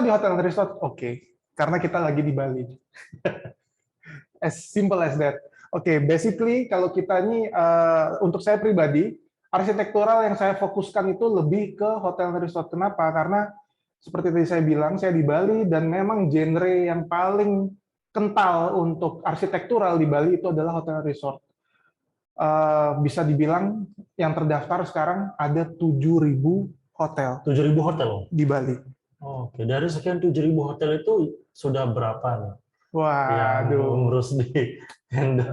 di hotel and resort? Oke, karena kita lagi di Bali. As simple as that. Oke, basically kalau kita ini, untuk saya pribadi, arsitektural yang saya fokuskan itu lebih ke hotel and resort. Kenapa? Karena seperti tadi saya bilang, saya di Bali, dan memang genre yang paling kental untuk arsitektural di Bali itu adalah hotel and resort. Bisa dibilang yang terdaftar sekarang ada 7.000 hotel 7.000 hotel di Bali. Oke, dari sekian 7.000 hotel itu sudah berapa nih yang Waduh, ngurus di handle?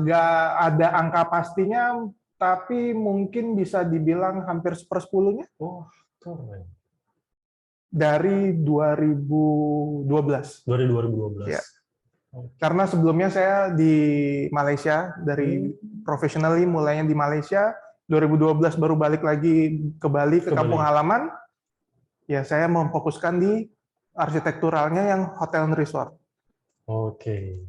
nggak ada angka pastinya, tapi mungkin bisa dibilang hampir sepersepuluhnya Oh, keren. dari 2012. Dari 2012. Ya. Karena sebelumnya saya di Malaysia, dari professionally mulainya di Malaysia, 2012 baru balik lagi ke Bali, ke kampung halaman. Ya, saya memfokuskan di arsitekturalnya yang hotel and resort. Oke.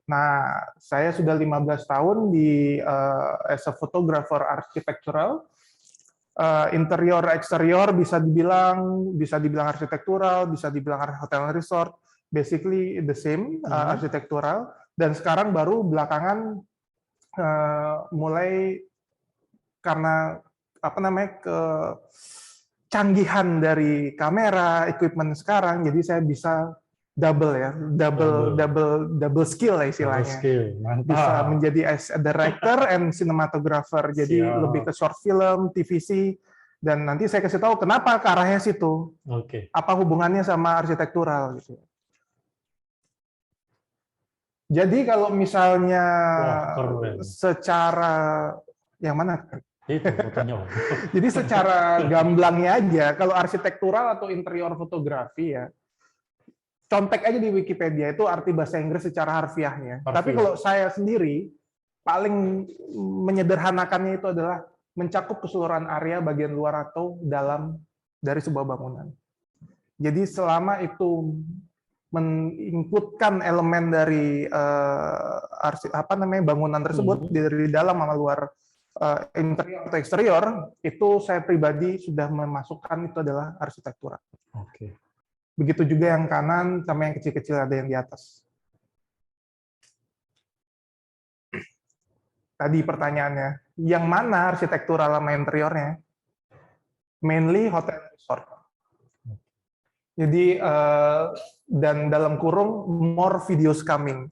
Nah, saya sudah 15 tahun di as a photographer architectural. Interior, eksterior bisa dibilang arsitektural, bisa dibilang hotel and resort. Basically the same, arsitektural. Dan sekarang baru belakangan mulai karena kecanggihan dari kamera, equipment sekarang, jadi saya bisa double skill lah istilahnya. Bisa menjadi as a director and cinematographer. Jadi lebih ke short film, TVC, dan nanti saya kasih tahu kenapa ke arahnya situ. Apa hubungannya sama arsitektural gitu. Jadi kalau misalnya secara yang mana? Jadi secara gamblangnya aja, kalau arsitektural atau interior fotografi ya, contek aja di Wikipedia itu arti bahasa Inggris secara harfiahnya. Tapi kalau saya sendiri paling menyederhanakannya itu adalah mencakup keseluruhan area bagian luar atau dalam dari sebuah bangunan. Jadi selama itu menginputkan elemen dari bangunan tersebut dari dalam sama luar, interior atau eksterior, itu saya pribadi sudah memasukkan itu adalah arsitektural. Begitu juga yang kanan sama yang kecil-kecil ada yang di atas. Tadi pertanyaannya, yang mana arsitektural sama interiornya? Mainly hotel resort. Jadi dan dalam kurung more videos coming.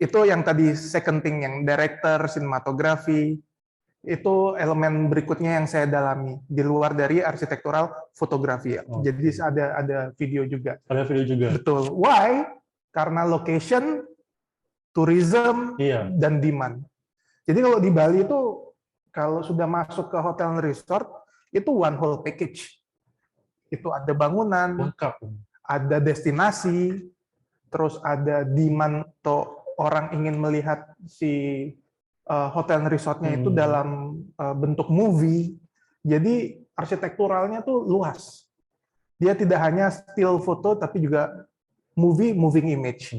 Itu yang tadi second thing, yang director, sinematografi, itu elemen berikutnya yang saya dalami di luar dari arsitektural fotografi. Jadi ada video juga. Ada video juga. Betul. Why? Karena location, tourism, dan demand. Jadi kalau di Bali itu kalau sudah masuk ke hotel and resort itu one whole package. Itu ada bangunan, lengkap, ada destinasi, terus ada demand atau orang ingin melihat si hotel and resortnya itu dalam bentuk movie. Jadi arsitekturalnya tuh luas. Dia tidak hanya still foto, tapi juga moving image.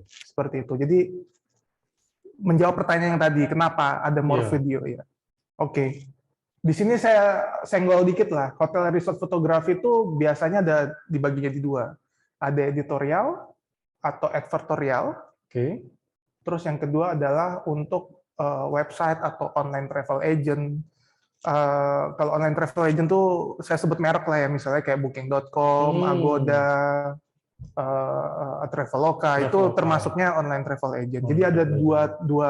Seperti itu. Jadi menjawab pertanyaan yang tadi, kenapa ada more video ya? Di sini saya senggol dikit lah. Hotel resort fotografi itu biasanya ada dibaginya di dua. Ada editorial atau advertorial. Terus yang kedua adalah untuk website atau online travel agent. Kalau online travel agent tuh saya sebut merek lah ya, misalnya kayak Booking.com, Agoda, Traveloka, itu termasuknya online travel agent. Jadi ada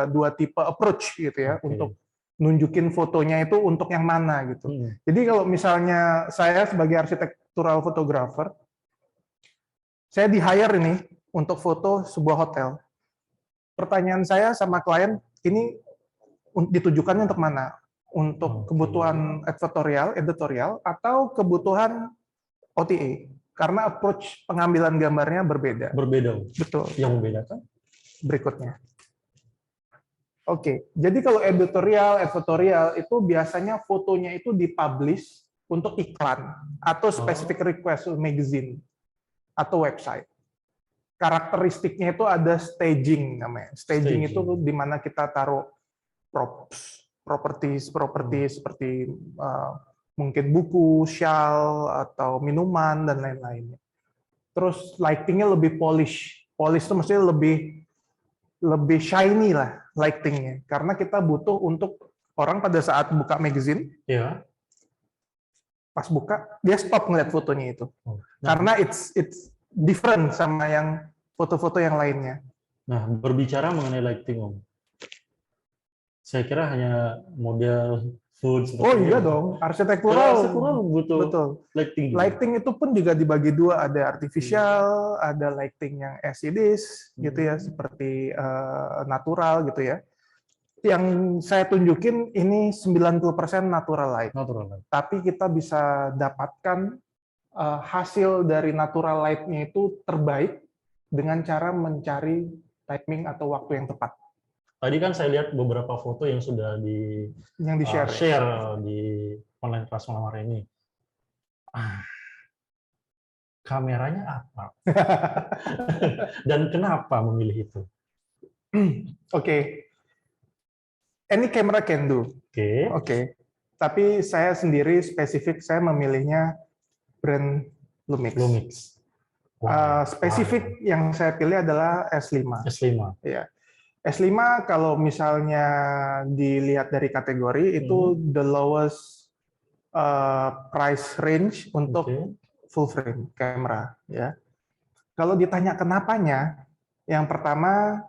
dua tipe approach gitu ya untuk nunjukin fotonya itu untuk yang mana gitu. Jadi kalau misalnya saya sebagai arsitektural photographer, saya di-hire ini untuk foto sebuah hotel. Pertanyaan saya sama klien, ini ditujukannya untuk mana? Untuk kebutuhan editorial, atau kebutuhan OTA? Karena approach pengambilan gambarnya berbeda. Betul. Yang membedakan? Berikutnya. Jadi kalau editorial itu biasanya fotonya itu dipublish untuk iklan atau specific request magazine atau website. Karakteristiknya itu ada staging namanya. Staging itu di mana kita taruh properties seperti mungkin buku, shawl, atau minuman, dan lain-lainnya. Terus lightingnya lebih polish. Polish itu maksudnya lebih shiny lah lightingnya. Karena kita butuh untuk orang pada saat buka magazine, Ya. pas buka, dia stop ngeliat fotonya itu. Oh. Karena it's different sama yang foto-foto yang lainnya. Nah, berbicara mengenai lighting, Om. Saya kira hanya model food seperti Oh iya ini. dong, Kalau arsitektural. arsitektural butuh Betul. lighting juga. Lighting itu pun juga dibagi dua, ada artificial, ada lighting yang as it is, gitu ya, seperti natural gitu ya. Yang saya tunjukin ini 90% natural light. Natural light. Tapi kita bisa dapatkan hasil dari natural light-nya itu terbaik dengan cara mencari timing atau waktu yang tepat. Tadi kan saya lihat beberapa foto yang sudah Yang di-share. share di online kelas malam hari ini. Kameranya apa? Dan kenapa memilih itu? Oke. Any camera can do. Oke. Oke. Tapi saya sendiri spesifik, saya memilihnya brand Lumix. Lumix. Spesifik yang saya pilih adalah S5. S5. Ya. S5 kalau misalnya dilihat dari kategori itu the lowest price range untuk full frame kamera ya. Kalau ditanya kenapanya, yang pertama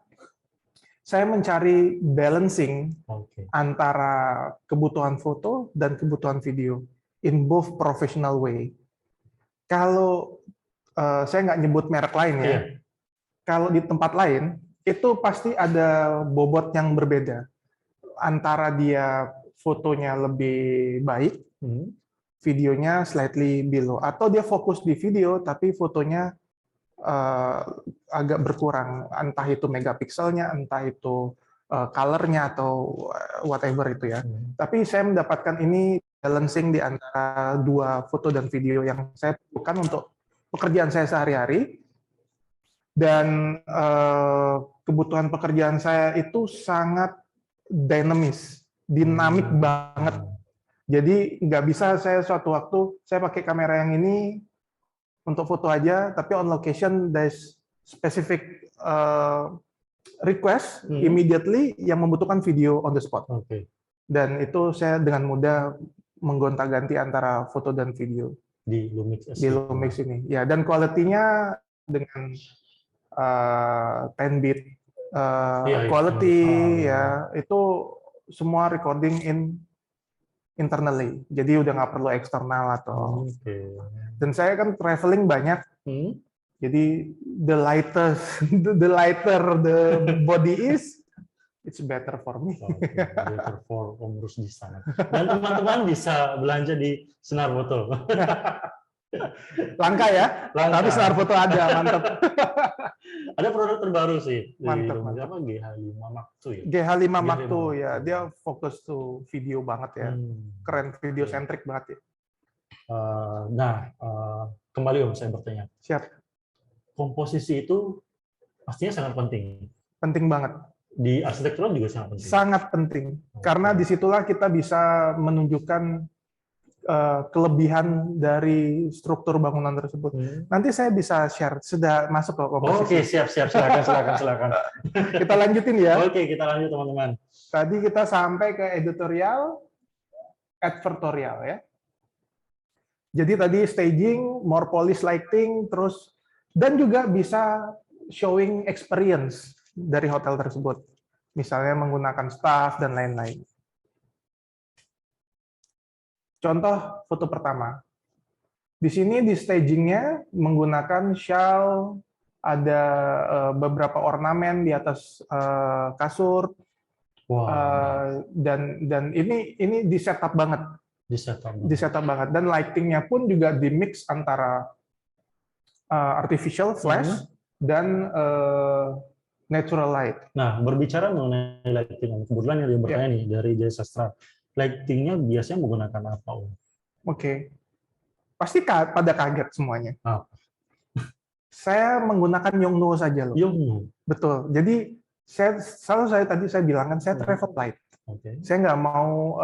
saya mencari balancing antara kebutuhan foto dan kebutuhan video in both professional way. Kalau saya nggak nyebut merek lain ya. Kalau di tempat lain itu pasti ada bobot yang berbeda antara dia fotonya lebih baik, videonya slightly below, atau dia fokus di video tapi fotonya agak berkurang, entah itu megapikselnya, entah itu colornya atau whatever itu ya. Tapi saya mendapatkan ini balancing di antara dua foto dan video yang saya butuhkan untuk pekerjaan saya sehari-hari. Dan kebutuhan pekerjaan saya itu sangat dinamis, dinamik banget. Jadi nggak bisa saya suatu waktu saya pakai kamera yang ini untuk foto aja, tapi on location there's specific request immediately yang membutuhkan video on the spot. Dan itu saya dengan mudah menggonta-ganti antara foto dan video di Lumix ini. Ya, dan quality-nya dengan 10-bit quality ya, itu semua recording internally. Jadi udah nggak perlu eksternal atau. Dan saya kan traveling banyak. Jadi the lighter the body is, it's better for me. Better for Om Rusdi sana. Dan teman-teman bisa belanja di Senar Foto. Langka ya, tapi Senar Foto ada, mantap. Ada produk terbaru sih, mantap. Apa GH5 Mark II ya? GH5 Mark II ya, dia fokus to video banget ya, keren, video centric banget ya. Kembali Om, saya bertanya. Siap. Komposisi itu pastinya sangat penting. Penting banget. Di arsitektural juga sangat penting. Sangat penting, karena disitulah kita bisa menunjukkan kelebihan dari struktur bangunan tersebut. Nanti saya bisa share, sudah masuk ke komposisi. Oke, siap. Silakan. Kita lanjutin ya. Oke, kita lanjut teman-teman. Tadi kita sampai ke editorial, advertorial ya. Jadi tadi staging, more polish lighting, terus dan juga bisa showing experience dari hotel tersebut. Misalnya menggunakan staff dan lain-lain. Contoh foto pertama. Di sini di stagingnya menggunakan shawl, ada beberapa ornamen di atas kasur, dan ini di setup banget. Di setup banget. Dan lightingnya pun juga di mix antara artificial flash dan natural light. Nah, berbicara mengenai lighting, kebetulan yang bertanya nih dari Jaya Sastra. Lighting-nya biasanya menggunakan apa, Om? Oke. Pasti pada kaget semuanya. Saya menggunakan Yongnuo saja loh. Yongnuo. Betul. Jadi saya bilang kan saya travel light. Saya nggak mau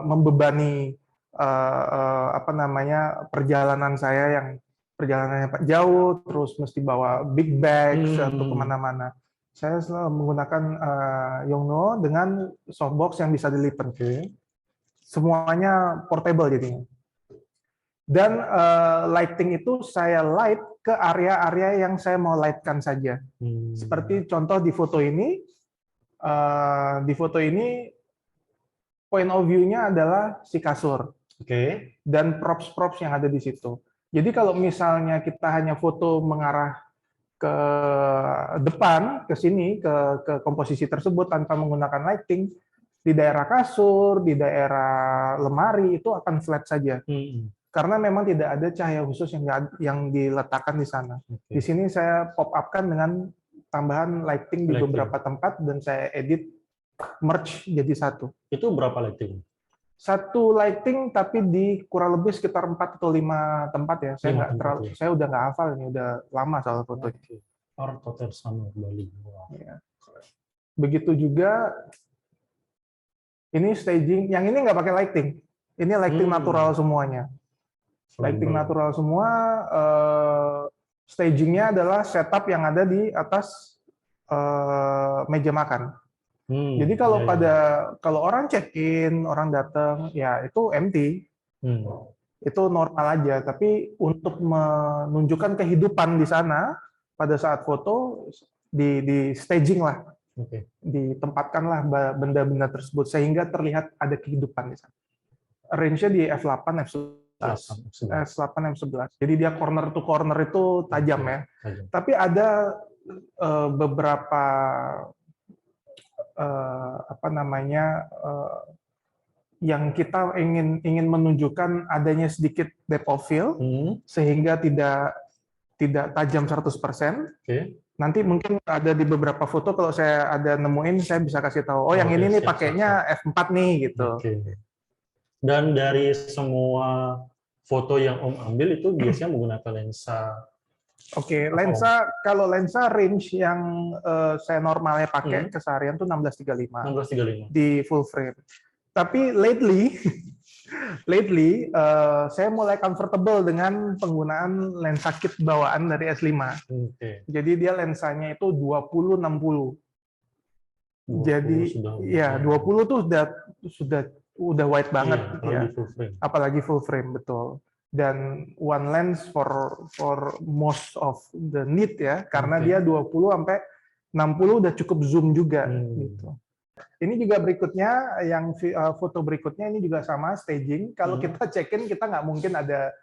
membebani apa namanya, perjalanan saya yang perjalanannya jauh, terus mesti bawa big bags atau kemana-mana. Saya selalu menggunakan Yongnuo dengan softbox yang bisa dilipat. Semuanya portable jadinya. Dan lighting itu saya light ke area-area yang saya mau lightkan saja. Seperti contoh di foto ini, point of view-nya adalah si kasur. Dan props-props yang ada di situ. Jadi kalau misalnya kita hanya foto mengarah ke depan, ke sini, ke komposisi tersebut tanpa menggunakan lighting, di daerah kasur, di daerah lemari itu akan flat saja. Karena memang tidak ada cahaya khusus yang diletakkan di sana. Di sini saya pop up-kan dengan tambahan lighting di beberapa tempat dan saya edit merge jadi satu. Itu berapa lighting? Satu lighting tapi di kurang lebih sekitar 4 atau 5 tempat ya. Saya udah nggak hafal ini, udah lama soal foto. Hotel Sanur Bali. Ya. Begitu juga ini staging, yang ini nggak pakai lighting. Ini lighting natural semuanya. Lighting natural semua, stagingnya adalah setup yang ada di atas meja makan. Jadi kalau orang check-in, orang datang, ya itu empty, itu normal aja. Tapi untuk menunjukkan kehidupan di sana pada saat foto di staging lah, ditempatkanlah benda-benda tersebut sehingga terlihat ada kehidupan di sana. Range-nya di f8, f8, f11. Jadi dia corner to corner itu tajam ya. Tapi ada beberapa yang kita ingin menunjukkan adanya sedikit depth of field sehingga tidak tajam 100%. Nanti mungkin ada di beberapa foto kalau saya ada nemuin saya bisa kasih tahu. Oh, yang ini nih pakainya f4 nih gitu. Dan dari semua foto yang Om ambil itu biasanya menggunakan lensa. Lensa, kalau lensa range yang saya normalnya pakai keseharian tuh 16-35 di full frame. Tapi lately saya mulai comfortable dengan penggunaan lensa kit bawaan dari S5. Jadi dia lensanya itu 20-60. Jadi ya 20 tuh sudah wide banget ya. Apalagi full frame, betul. Dan one lens for most of the need ya, karena dia 20 sampai 60 udah cukup zoom juga gitu. Ini juga berikutnya, yang foto berikutnya ini juga sama staging. Kalau kita check-in kita nggak mungkin ada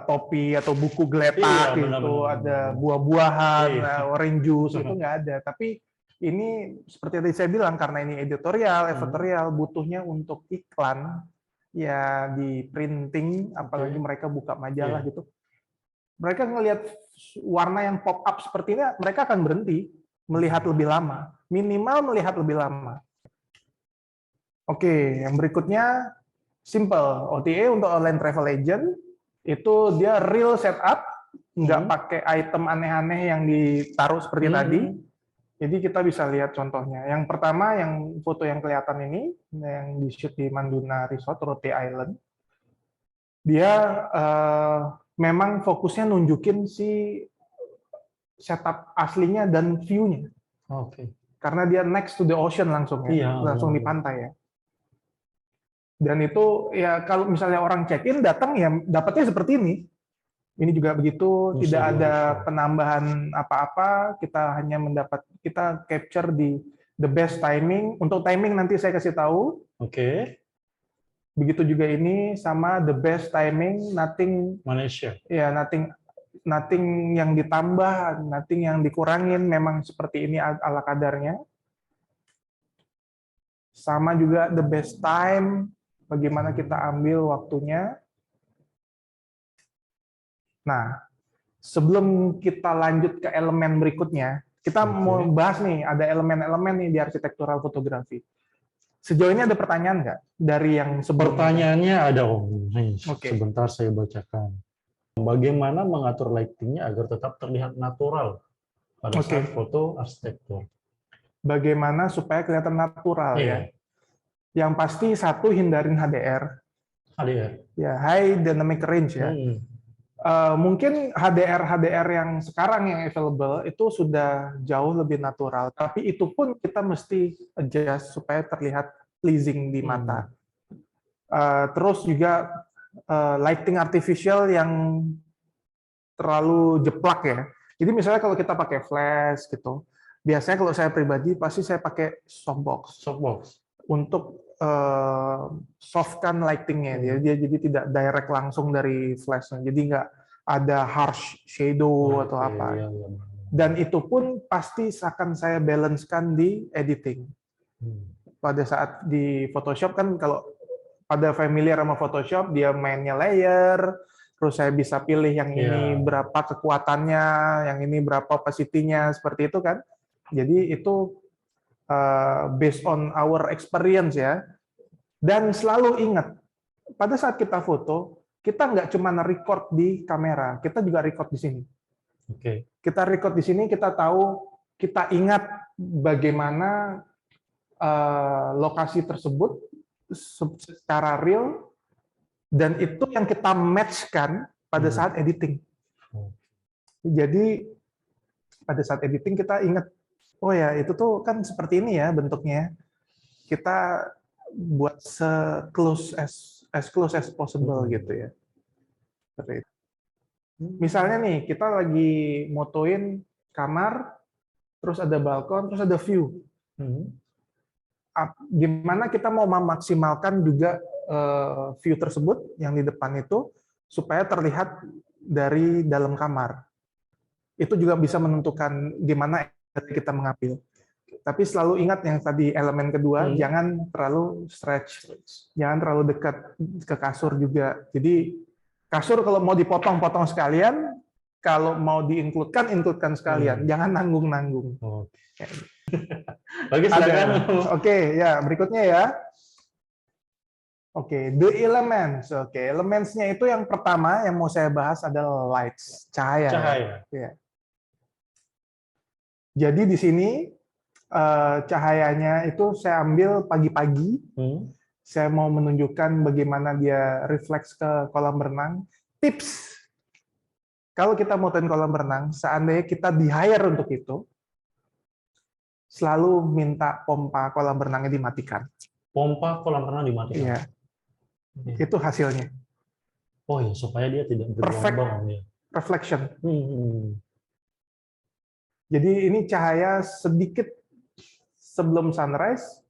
topi atau buku geletak gitu, ada buah-buahan, orange juice itu nggak ada. Tapi ini seperti tadi saya bilang karena ini editorial, butuhnya untuk iklan. Ya di printing, apalagi mereka buka majalah gitu. Mereka ngelihat warna yang pop up seperti ini, mereka akan berhenti melihat lebih lama, minimal melihat lebih lama. Oke, yang berikutnya simple OTA untuk online travel agent itu dia real setup, nggak pakai item aneh-aneh yang ditaruh seperti tadi. Jadi kita bisa lihat contohnya. Yang pertama, yang foto yang kelihatan ini, yang di-shoot di Manduna Resort, Rote Island. Dia memang fokusnya nunjukin si setup aslinya dan view-nya. Karena dia next to the ocean langsung ya, langsung di pantai ya. Dan itu ya kalau misalnya orang check-in datang ya dapatnya seperti ini. Ini juga begitu, tidak ada penambahan apa-apa, kita hanya kita capture di the best timing. Untuk timing nanti saya kasih tahu. Begitu juga ini sama the best timing, nothing Malaysia. Ya, nothing yang ditambah, nothing yang dikurangin, memang seperti ini ala kadarnya. Sama juga the best time, bagaimana kita ambil waktunya. Nah, sebelum kita lanjut ke elemen berikutnya, kita mau bahas nih, ada elemen-elemen nih di arsitektural fotografi. Sejauh ini ada pertanyaan nggak dari yang sebelumnya? Pertanyaannya ada, Om. Sebentar saya bacakan. Bagaimana mengatur lighting-nya agar tetap terlihat natural pada saat foto arsitektur? Bagaimana supaya kelihatan natural ya? Yang pasti satu, hindarin HDR. HDR. Ya, high dynamic range ya. Mungkin HDR yang sekarang yang available itu sudah jauh lebih natural, tapi itu pun kita mesti adjust supaya terlihat pleasing di mata. Terus juga lighting artificial yang terlalu jeplak ya. Jadi misalnya kalau kita pakai flash gitu, biasanya kalau saya pribadi pasti saya pakai softbox untuk softkan lightingnya. Dia jadi tidak direct langsung dari flashnya. Jadi nggak ada harsh shadow atau apa. Dan itu pun pasti akan saya balancekan di editing. Pada saat di Photoshop kan kalau pada familiar sama Photoshop, dia mainnya layer, terus saya bisa pilih yang ini berapa kekuatannya, yang ini berapa opacity-nya, seperti itu kan. Jadi itu based on our experience ya. Dan selalu ingat, pada saat kita foto, kita nggak cuma record di kamera, kita juga record di sini. Kita record di sini, kita tahu, kita ingat bagaimana lokasi tersebut secara real, dan itu yang kita match-kan pada saat editing. Jadi pada saat editing kita ingat, oh ya itu tuh kan seperti ini ya bentuknya. Kita buat close as possible gitu ya. Seperti itu. Misalnya nih kita lagi motoin kamar, terus ada balkon, terus ada view. Gimana kita mau memaksimalkan juga view tersebut yang di depan itu supaya terlihat dari dalam kamar. Itu juga bisa menentukan gimana kita mengambil. Tapi selalu ingat yang tadi elemen kedua, jangan terlalu stretch, jangan terlalu dekat ke kasur juga. Jadi kasur kalau mau dipotong-potong sekalian, kalau mau include-kan sekalian, jangan nanggung-nanggung. Bagus, Oke, ya berikutnya ya. Oke, the elements. Oke, elementsnya itu yang pertama yang mau saya bahas adalah lights, cahaya. Ya. Jadi di sini cahayanya itu saya ambil pagi-pagi. Saya mau menunjukkan bagaimana dia refleks ke kolam renang. Tips, kalau kita mau motoin kolam renang, seandainya kita di-hire untuk itu, selalu minta pompa kolam renangnya dimatikan. Pompa kolam renang dimatikan? Iya. Itu hasilnya. Oh ya, supaya dia tidak bergelombang. Perfect reflection. Jadi ini cahaya sedikit sebelum sunrise,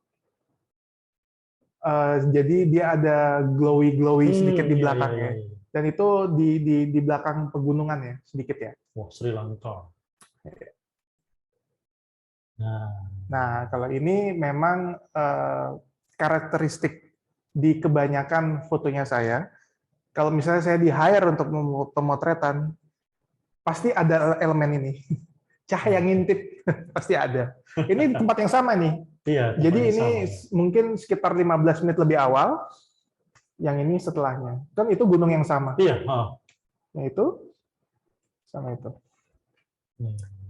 jadi dia ada glowy sedikit di belakangnya, dan itu di belakang pegunungan ya sedikit ya. Wah, Sri Lanka. Nah kalau ini memang karakteristik di kebanyakan fotonya saya. Kalau misalnya saya di hire untuk pemotretan, pasti ada elemen ini. Cahaya ngintip pasti ada. Ini tempat yang sama nih. Iya, jadi ini mungkin sekitar 15 menit lebih awal, yang ini setelahnya. Kan itu gunung yang sama. Iya. Nah itu sama itu.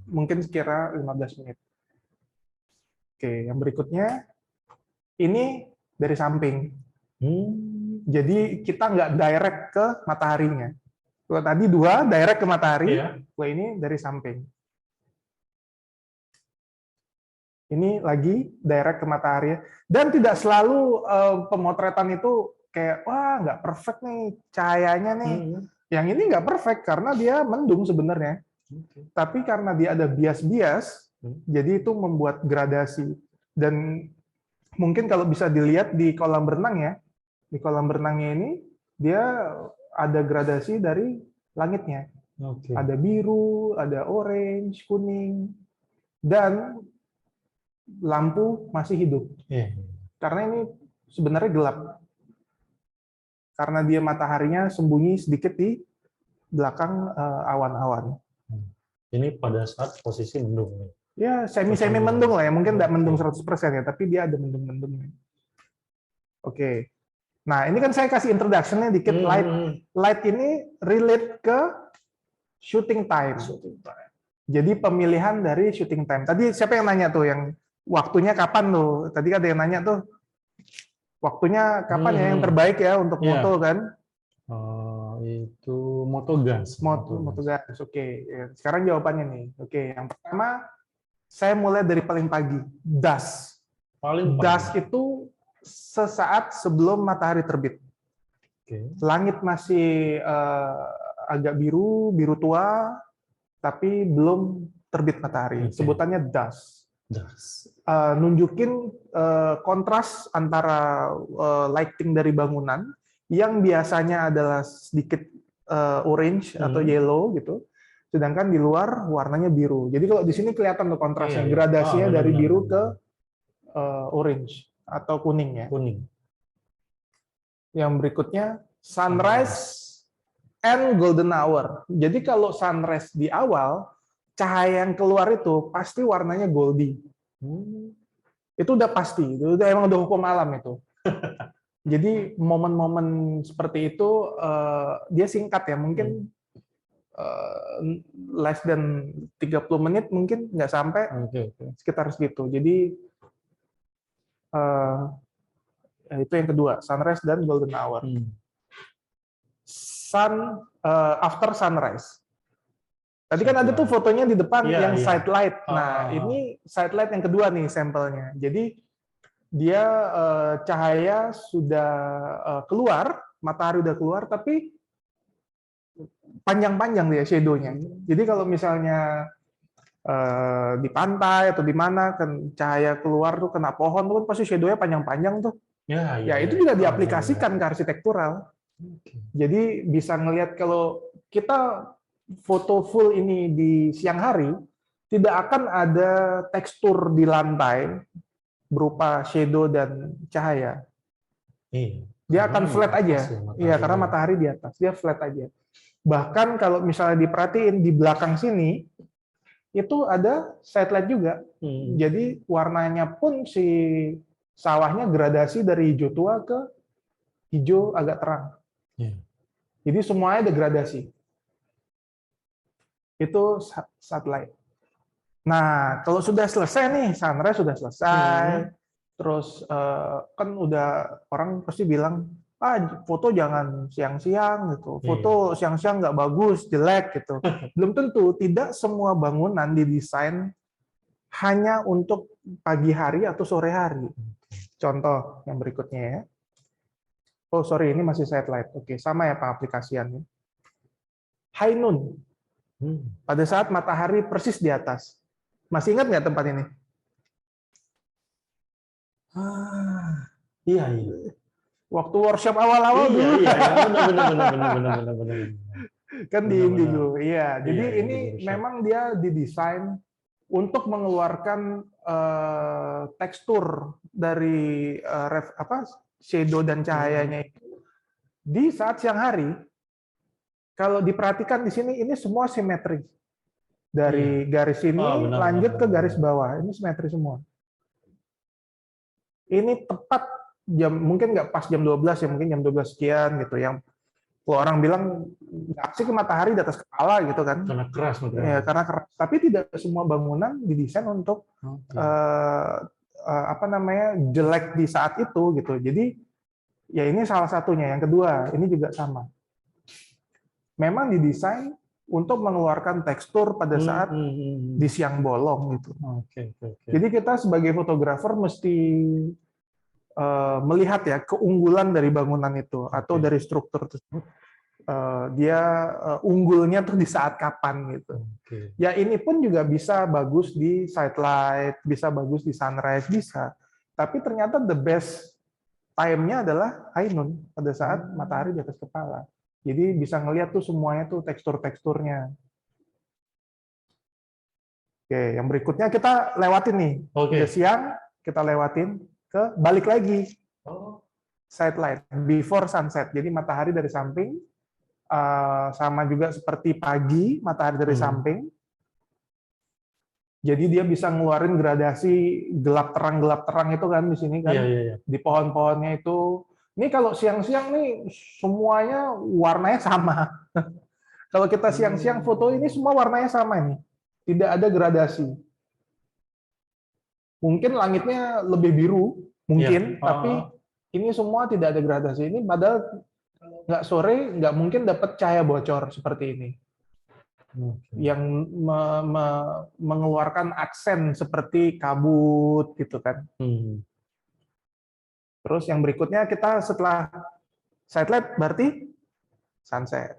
Mungkin sekira 15 menit. Oke, yang berikutnya ini dari samping. Jadi kita nggak direct ke mataharinya. Kalau tadi dua direct ke matahari, kalau ini dari samping. Ini lagi direct ke matahari. Dan tidak selalu pemotretan itu kayak, wah nggak perfect nih cahayanya nih. Yang ini nggak perfect karena dia mendung sebenarnya. Tapi karena dia ada bias-bias, jadi itu membuat gradasi. Dan mungkin kalau bisa dilihat di kolam renang ya, di kolam renangnya ini, dia ada gradasi dari langitnya. Ada biru, ada orange, kuning, dan lampu masih hidup. Karena ini sebenarnya gelap. Karena dia mataharinya sembunyi sedikit di belakang awan-awan. Ini pada saat posisi mendung. Ya, semi-semi mendung lah ya. Mungkin nggak mendung 100% ya, tapi dia ada mendung-mendungnya. Oke. Nah, ini kan saya kasih introduction-nya dikit. Light ini relate ke shooting time. Jadi pemilihan dari shooting time. Tadi siapa yang nanya tuh, yang waktunya kapan tuh? Tadi ada yang nanya tuh, Waktunya kapan ya yang terbaik ya untuk moto kan? Itu Motoguns. Motoguns. Oke. Sekarang jawabannya nih. Oke, yang pertama saya mulai dari paling pagi. Dusk. Dusk itu sesaat sebelum matahari terbit. Langit masih agak biru tua, tapi belum terbit matahari. Sebutannya dusk. Nunjukin kontras antara lighting dari bangunan yang biasanya adalah sedikit orange atau yellow gitu, sedangkan di luar warnanya biru. Jadi kalau di sini kelihatan tuh kontrasnya, gradasinya dari biru ke orange atau kuning ya. Yang berikutnya sunrise and golden hour. Jadi kalau sunrise di awal, cahaya yang keluar itu pasti warnanya goldy. Itu udah pasti, itu emang udah hukum alam itu. Jadi momen-momen seperti itu dia singkat ya, mungkin less than 30 menit mungkin, nggak sampai, sekitar segitu. Jadi itu yang kedua, sunrise dan golden hour. After sunrise. Tadi kan ada tuh fotonya di depan yang side light. Nah, ini side light yang kedua nih sampelnya. Jadi dia cahaya sudah keluar, matahari udah keluar, tapi panjang-panjang dia shadow-nya. Jadi kalau misalnya di pantai atau di mana kan cahaya keluar tuh kena pohon tuh kan pasti shadow-nya panjang-panjang tuh. Ya itu juga diaplikasikan ke arsitektural. Jadi bisa ngelihat kalau kita foto full ini di siang hari, tidak akan ada tekstur di lantai berupa shadow dan cahaya. Dia akan flat aja. Iya, karena matahari di atas, dia flat aja. Bahkan kalau misalnya diperhatiin di belakang sini, itu ada satellite juga. Jadi warnanya pun si sawahnya gradasi dari hijau tua ke hijau agak terang. Jadi semuanya ada gradasi. Itu satellite. Nah, kalau sudah selesai nih, sunrise sudah selesai, terus kan udah orang pasti bilang, foto jangan siang-siang gitu, foto siang-siang nggak bagus, jelek gitu. Belum tentu, tidak semua bangunan didesain hanya untuk pagi hari atau sore hari. Contoh yang berikutnya ya. Oh sorry, ini masih satellite. Oke, sama ya pengaplikasiannya. High noon. Pada saat matahari persis di atas. Masih ingat nggak tempat ini? Iya. Waktu workshop awal-awal dulu. Benar. Kan di Indigo. Iya. Jadi ini memang dia didesain untuk mengeluarkan tekstur dari shadow dan cahayanya itu di saat siang hari. Kalau diperhatikan di sini, ini semua simetris. Dari garis ini lanjut ke garis bawah, ini simetri semua. Ini tepat jam, mungkin nggak pas jam 12 ya, mungkin jam 12 sekian gitu. Yang orang bilang nggak asik matahari di atas kepala gitu kan. Karena keras matahari. Ya, karena keras. Tapi tidak semua bangunan didesain untuk jelek di saat itu gitu. Jadi ya ini salah satunya. Yang kedua, ini juga sama. Memang didesain untuk mengeluarkan tekstur pada saat di siang bolong gitu. Jadi kita sebagai fotografer mesti melihat ya keunggulan dari bangunan itu atau dari struktur tersebut. Dia unggulnya tuh di saat kapan gitu. Ya ini pun juga bisa bagus di side light, bisa bagus di sunrise, bisa. Tapi ternyata the best time-nya adalah high noon pada saat matahari di atas kepala. Jadi bisa ngelihat tuh semuanya tuh tekstur-teksturnya. Oke, yang berikutnya kita lewatin nih. Udah siang, kita lewatin ke balik lagi. Side light, before sunset. Jadi matahari dari samping, sama juga seperti pagi, matahari dari samping. Jadi dia bisa ngeluarin gradasi gelap terang itu kan di sini kan. Di pohon-pohonnya itu. Ini kalau siang-siang nih semuanya warnanya sama. Kalau kita siang-siang foto ini semua warnanya sama ini. Tidak ada gradasi. Mungkin langitnya lebih biru, mungkin, tapi ini semua tidak ada gradasi. Ini padahal nggak sore, nggak mungkin dapat cahaya bocor seperti ini. Yang mengeluarkan aksen seperti kabut gitu kan. Terus yang berikutnya kita setelah side light berarti sunset.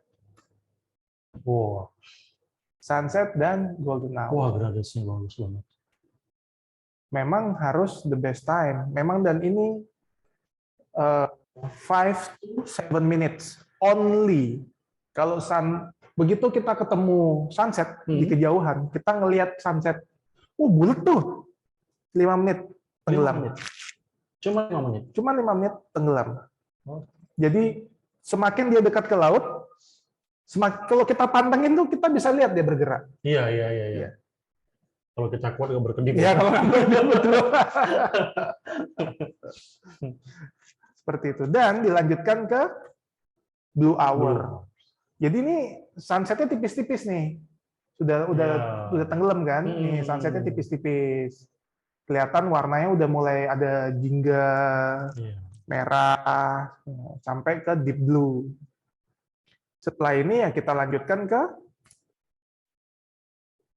Wow. Sunset dan golden hour. Wah, gradasinya bagus banget. Memang harus the best time. Memang dan ini 5 to 7 minutes only. Kalau begitu kita ketemu sunset di kejauhan, kita ngelihat sunset, bulat tuh, 5 menit tenggelam. Cuma 5 menit? Cuma 5 menit tenggelam. Jadi semakin dia dekat ke laut, kalau kita pantengin tuh kita bisa lihat dia bergerak. Iya. Kalau kita kuat nggak berkedip. Iya, kalau nggak berkedip, betul. Seperti itu. Dan dilanjutkan ke blue hour. Jadi ini sunsetnya tipis-tipis nih. Udah tenggelam kan? Nih sunsetnya tipis-tipis. Kelihatan warnanya udah mulai ada jingga, merah, sampai ke deep blue. Setelah ini ya kita lanjutkan ke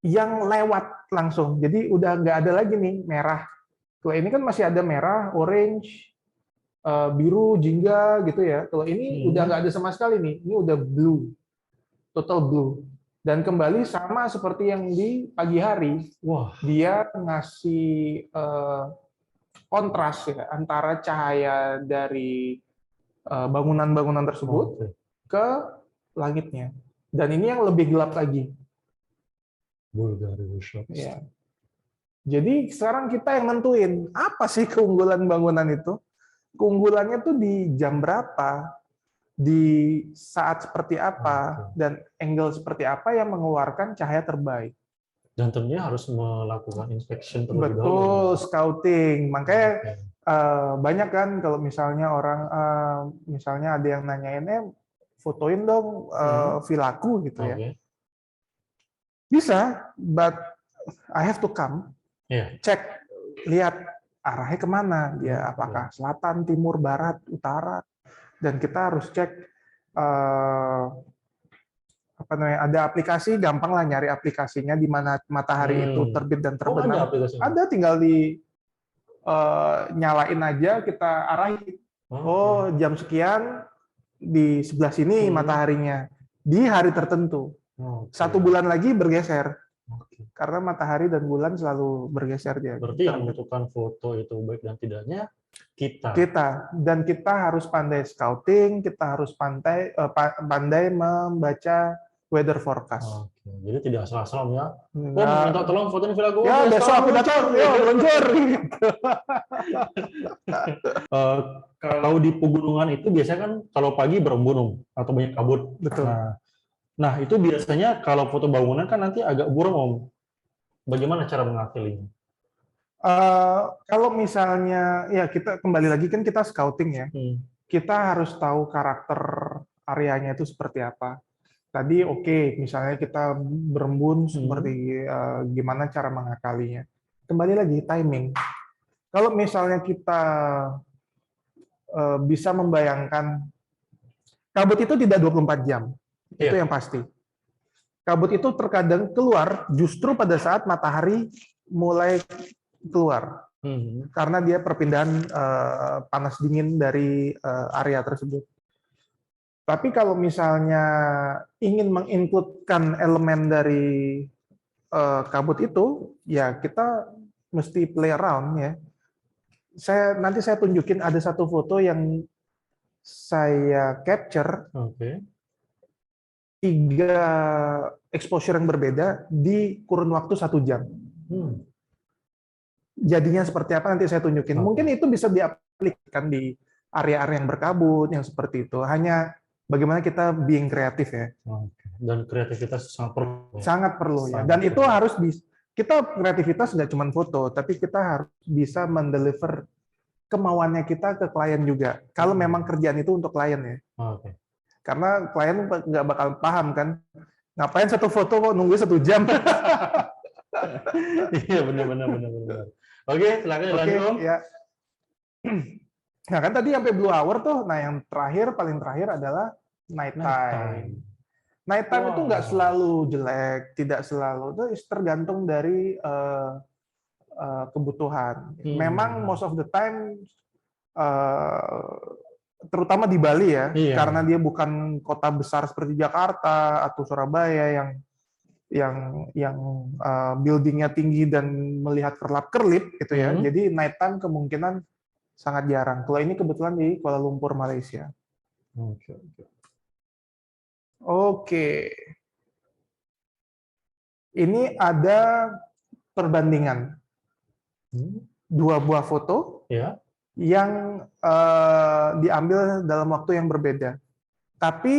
yang lewat langsung. Jadi udah nggak ada lagi nih merah. Kalau ini kan masih ada merah, orange, biru, jingga gitu ya. Kalau ini udah nggak ada sama sekali nih. Ini udah blue, total blue. Dan kembali sama seperti yang di pagi hari. Dia ngasih kontras ya antara cahaya dari bangunan-bangunan tersebut ke langitnya. Dan ini yang lebih gelap lagi. Ya. Jadi sekarang kita yang nentuin apa sih keunggulan bangunan itu. Keunggulannya tuh di jam berapa, di saat seperti apa, dan angle seperti apa yang mengeluarkan cahaya terbaik. Dan tentunya harus melakukan inspection terlebih dahulu. Betul, scouting. Makanya banyak kan kalau misalnya orang, misalnya ada yang nanyain, fotoin dong villaku gitu ya. Bisa, but I have to come, cek, lihat arahnya kemana, dia apakah selatan, timur, barat, utara, dan kita harus cek ada aplikasi, gampang lah nyari aplikasinya di mana matahari itu terbit dan terbenam. Ada, tinggal di nyalain aja, kita arahin. Jam sekian di sebelah sini mataharinya di hari tertentu. 1 bulan lagi bergeser. Karena matahari dan bulan selalu bergeser dia. Berarti yang menentukan foto itu baik dan tidaknya kita. Dan kita harus pandai scouting, kita harus pandai membaca weather forecast. Jadi tidak asal-asalan ya. Minta tolong fotoin villa gue. Ya, besok aku datang, meluncur. Kalau di pegunungan itu biasanya kan kalau pagi berembun atau banyak kabut. Betul. Nah, itu biasanya kalau foto bangunan kan nanti agak buram, Om. Bagaimana cara mengakilinya? Kalau misalnya, ya kita kembali lagi kan kita scouting ya. Kita harus tahu karakter areanya itu seperti apa. Tadi misalnya kita berembun seperti gimana cara mengakalinya. Kembali lagi timing. Kalau misalnya kita bisa membayangkan kabut itu tidak 24 jam. Itu yang pasti. Kabut itu terkadang keluar justru pada saat matahari mulai keluar. Karena dia perpindahan panas dingin dari area tersebut. Tapi kalau misalnya ingin menginkludkan elemen dari kabut itu, ya kita mesti play around ya. Nanti saya tunjukin ada satu foto yang saya capture. 3 exposure yang berbeda di kurun waktu 1 jam. Jadinya seperti apa nanti saya tunjukin. Mungkin itu bisa diaplikasikan di area-area yang berkabut, yang seperti itu. Hanya bagaimana kita being kreatif ya. Dan kreativitas sangat perlu. Sangat perlu ya. Dan itu harus kita kreativitas nggak cuma foto, tapi kita harus bisa mendeliver kemauannya kita ke klien juga. Kalau memang kerjaan itu untuk klien ya. Karena klien nggak bakal paham kan, ngapain satu foto kok nunggu 1 jam. Iya benar. Oke, silakan lanjut Om. Ya. Nah kan tadi sampai blue hour tuh. Nah yang terakhir, paling terakhir adalah night time. Night time itu nggak selalu jelek, tidak selalu, itu tergantung dari kebutuhan. Memang most of the time, terutama di Bali ya, karena dia bukan kota besar seperti Jakarta atau Surabaya yang buildingnya tinggi dan melihat kerlap-kerlip gitu ya. Jadi night time kemungkinan sangat jarang. Kalau ini kebetulan di Kuala Lumpur, Malaysia. Oke. Ini ada perbandingan. Dua buah foto yang diambil dalam waktu yang berbeda. Tapi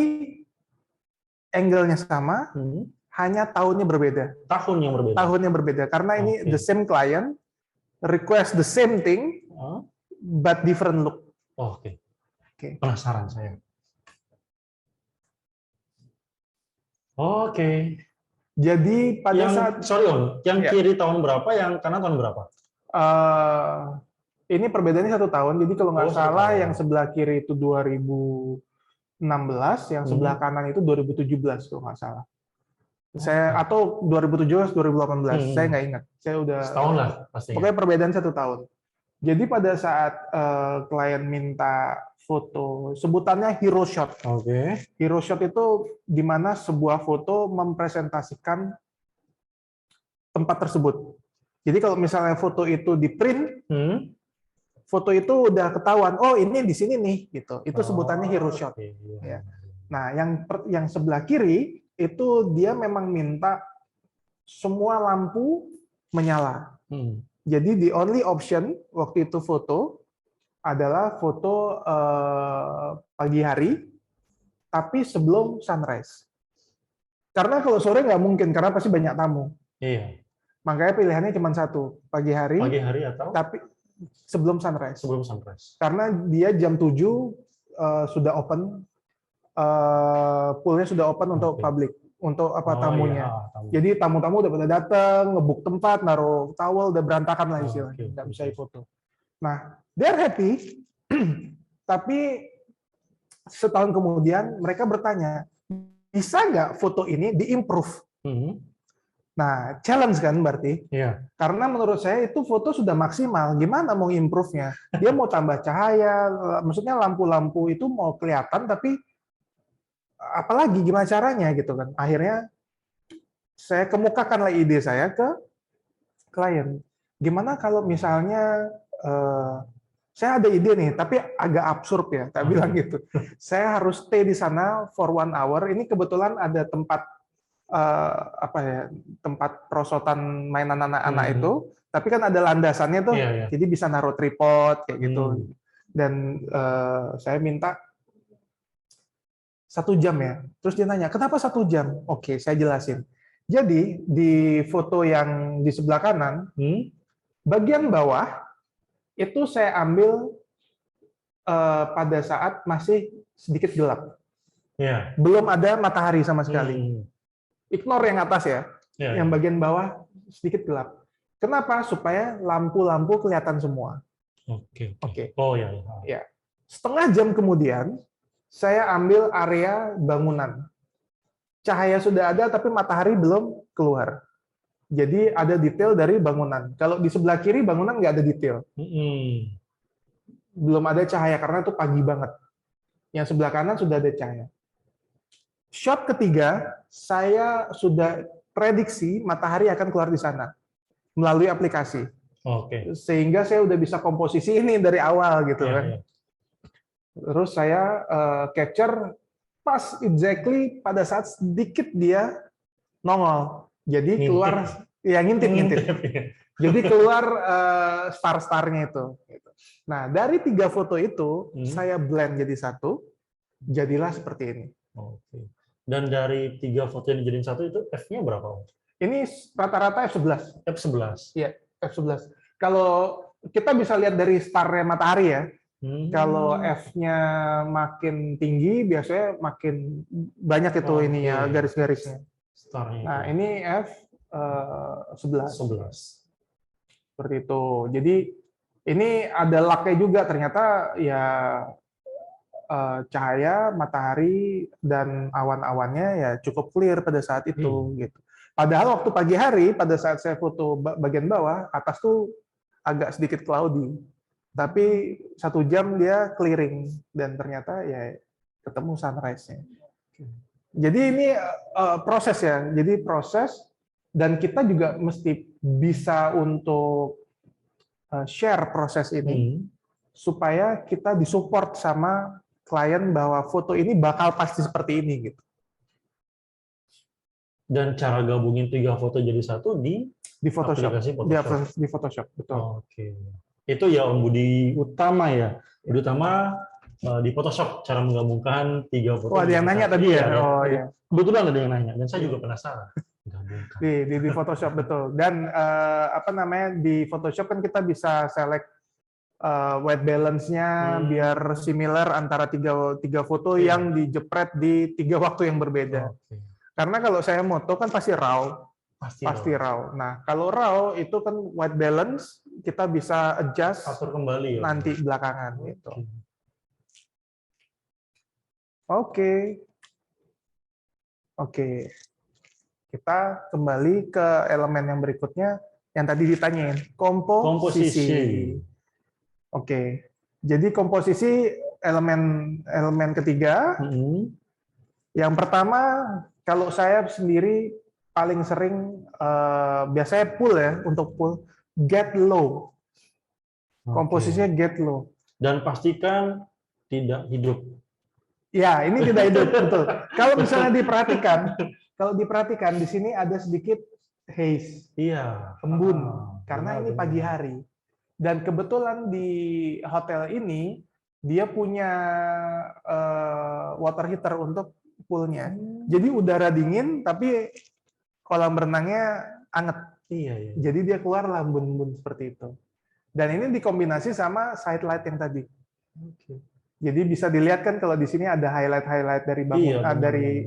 angle-nya sama, hanya tahunnya berbeda. Tahunnya berbeda. Karena ini the same client, request the same thing, but different look. Oke. Penasaran saya. Oke. Jadi pada saat yang kiri tahun berapa, yang kanan tahun berapa? Ini perbedaannya 1 tahun. Jadi kalau nggak salah yang sebelah kiri itu 2016, yang sebelah kanan itu 2017 kalau nggak salah. Atau 2017 2018, saya nggak ingat. Saya udah setahun lah pastinya. Pokoknya perbedaan 1 tahun. Jadi pada saat klien minta foto, sebutannya hero shot. Hero shot itu di mana sebuah foto mempresentasikan tempat tersebut. Jadi kalau misalnya foto itu di print, foto itu udah ketahuan, oh ini di sini nih, gitu. Itu sebutannya hero shot. Ya. Nah, yang sebelah kiri itu dia memang minta semua lampu menyala. Jadi the only option waktu itu foto adalah foto pagi hari, tapi sebelum sunrise. Karena kalau sore nggak mungkin, karena pasti banyak tamu. Makanya pilihannya cuma satu, pagi hari atau tapi sebelum sunrise. Sebelum sunrise. Karena dia jam 7 sudah open, poolnya sudah open untuk publik, untuk tamunya. Jadi tamu-tamu udah pada datang, ngebuk tempat, naruh towel, udah berantakan lah istilahnya, nggak bisa foto. Nah, they're happy, tapi setahun kemudian mereka bertanya, bisa nggak foto ini diimprove? Nah, challenge kan berarti? Karena menurut saya itu foto sudah maksimal. Gimana mau improve-nya? Dia mau tambah cahaya, maksudnya lampu-lampu itu mau kelihatan, tapi apalagi gimana caranya gitu kan? Akhirnya saya kemukakanlah ide saya ke klien. Gimana kalau misalnya saya ada ide nih, tapi agak absurd ya, tak bilang gitu. Saya harus stay di sana for 1 hour. Ini kebetulan ada tempat tempat perosotan mainan anak-anak itu, tapi kan ada landasannya tuh, jadi bisa naruh tripod kayak gitu. Dan saya minta 1 jam ya. Terus dia nanya, kenapa 1 jam? Oke, saya jelasin. Jadi di foto yang di sebelah kanan, bagian bawah itu saya ambil pada saat masih sedikit gelap. Belum ada matahari sama sekali. Ignore yang atas ya. Yang bagian bawah sedikit gelap. Kenapa? Supaya lampu-lampu kelihatan semua. Oke. Ya. Setengah jam kemudian, saya ambil area bangunan. Cahaya sudah ada, tapi matahari belum keluar. Jadi ada detail dari bangunan. Kalau di sebelah kiri bangunan nggak ada detail. Belum ada cahaya karena itu pagi banget. Yang sebelah kanan sudah ada cahaya. Shot ketiga, saya sudah prediksi matahari akan keluar di sana melalui aplikasi. Sehingga saya udah bisa komposisi ini dari awal gitu kan. Terus saya capture pas exactly pada saat sedikit dia nongol. Jadi keluar ngintip. Jadi keluar star-starnya itu. Nah, dari 3 foto itu saya blend jadi satu, jadilah seperti ini. Dan dari 3 foto yang dijadiin satu itu F-nya berapa? Ini rata-rata F11. Iya, F11. Kalau kita bisa lihat dari star-nya matahari ya. Kalau F-nya makin tinggi, biasanya makin banyak itu ininya garis-garisnya. Nah, ini F11. Seperti itu. Jadi Ini ada luck-nya juga, ternyata ya cahaya matahari dan awan-awannya ya cukup clear pada saat itu gitu. Padahal waktu pagi hari pada saat saya foto bagian bawah, atas tuh agak sedikit cloudy. Tapi 1 jam dia clearing dan ternyata ya ketemu sunrise-nya. Jadi ini proses ya. Jadi proses dan kita juga mesti bisa untuk share proses ini supaya kita disupport sama klien bahwa foto ini bakal pasti seperti ini gitu. Dan cara gabungin 3 foto jadi satu di Photoshop. aplikasi Photoshop. Di Photoshop, betul. Oke. Itu ya Om Budi utama ya. Budi utama di Photoshop cara menggabungkan 3 foto. Oh, ada yang nanya tadi ya? Oh iya. Kebetulan ada yang nanya dan saya juga penasaran. Di Photoshop betul. Dan apa namanya di Photoshop kan kita bisa select white balance-nya biar similar antara tiga foto yang dijepret di 3 waktu yang berbeda. Karena kalau saya moto kan pasti raw. Pasti raw. Nah, kalau raw itu kan white balance kita bisa adjust atur kembali ya, nanti belakangan gitu. Oke. Kita kembali ke elemen yang berikutnya yang tadi ditanyain, komposisi. Oke. Jadi komposisi elemen ketiga. Yang pertama, kalau saya sendiri paling sering biasanya pull ya, untuk pull get low. Komposisinya get low. Dan pastikan tidak hidup. Ya, ini tidak hidup, betul. Kalau misalnya diperhatikan di sini ada sedikit haze. Iya, embun karena ini pagi hari. Dan kebetulan di hotel ini dia punya water heater untuk poolnya. Jadi udara dingin tapi kolam renangnya anget. Iya. Jadi dia keluar embun-embun seperti itu. Dan ini dikombinasi sama side light yang tadi. Jadi bisa dilihat kan kalau di sini ada highlight dari bangunan, dari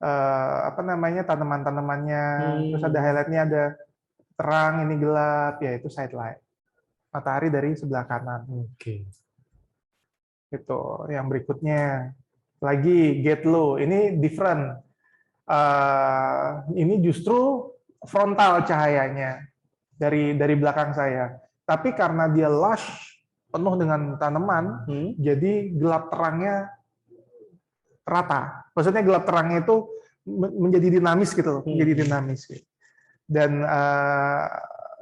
apa namanya tanaman-tanamannya. Terus ada highlightnya, ada terang, ini gelap, ya itu side light. Matahari dari sebelah kanan. Itu yang berikutnya. Lagi get low, ini different. Ini justru frontal cahayanya dari belakang saya. Tapi karena dia lush, penuh dengan tanaman, jadi gelap terangnya rata. Maksudnya gelap terangnya itu menjadi dinamis gitu, menjadi dinamis. Dan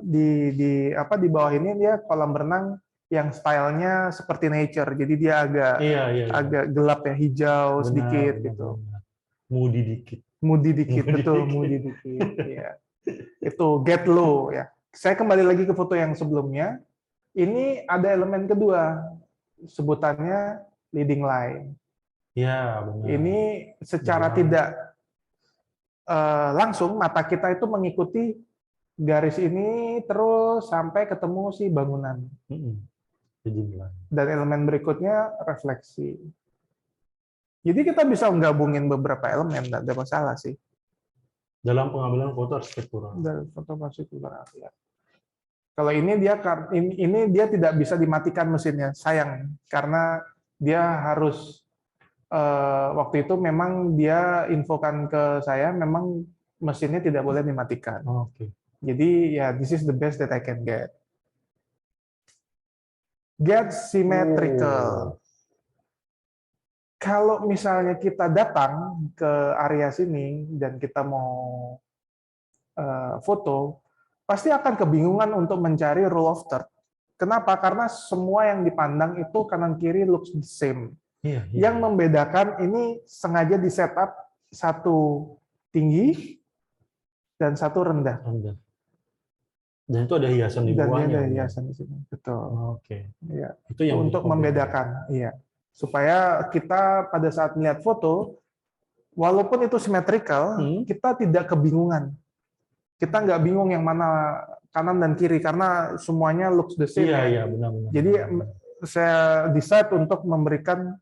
di bawah ini dia kolam renang yang stylenya seperti nature, jadi dia agak gelap ya, hijau sedikit gitu. Moody dikit, betul, moody dikit. Ya. Itu get low ya. Saya kembali lagi ke foto yang sebelumnya. Ini ada elemen kedua, sebutannya leading line. Ya, benar. Ini secara tidak langsung mata kita itu mengikuti garis ini terus sampai ketemu si bangunan. Dan elemen berikutnya refleksi. Jadi kita bisa menggabungin beberapa elemen, tidak ada masalah sih. Dalam pengambilan foto arsitektural. Dalam foto arsitektural, ya. Kalau ini dia tidak bisa dimatikan mesinnya, sayang, karena dia harus waktu itu memang dia infokan ke saya, memang mesinnya tidak boleh dimatikan. Jadi ya, this is the best that I can get. Get symmetrical. Kalau misalnya kita datang ke area sini dan kita mau foto, pasti akan kebingungan untuk mencari rule of third. Kenapa? Karena semua yang dipandang itu kanan kiri looks the same. Yang membedakan ini sengaja di setup satu tinggi dan satu rendah. Dan itu ada hiasan di bawahnya. Dan ada hiasan di sini, betul. Ya. Itu yang untuk membedakan, iya. Supaya kita pada saat melihat foto, walaupun itu symmetrical, kita tidak kebingungan. Kita nggak bingung yang mana kanan dan kiri karena semuanya looks the same. Iya, benar-benar. Jadi saya decide untuk memberikan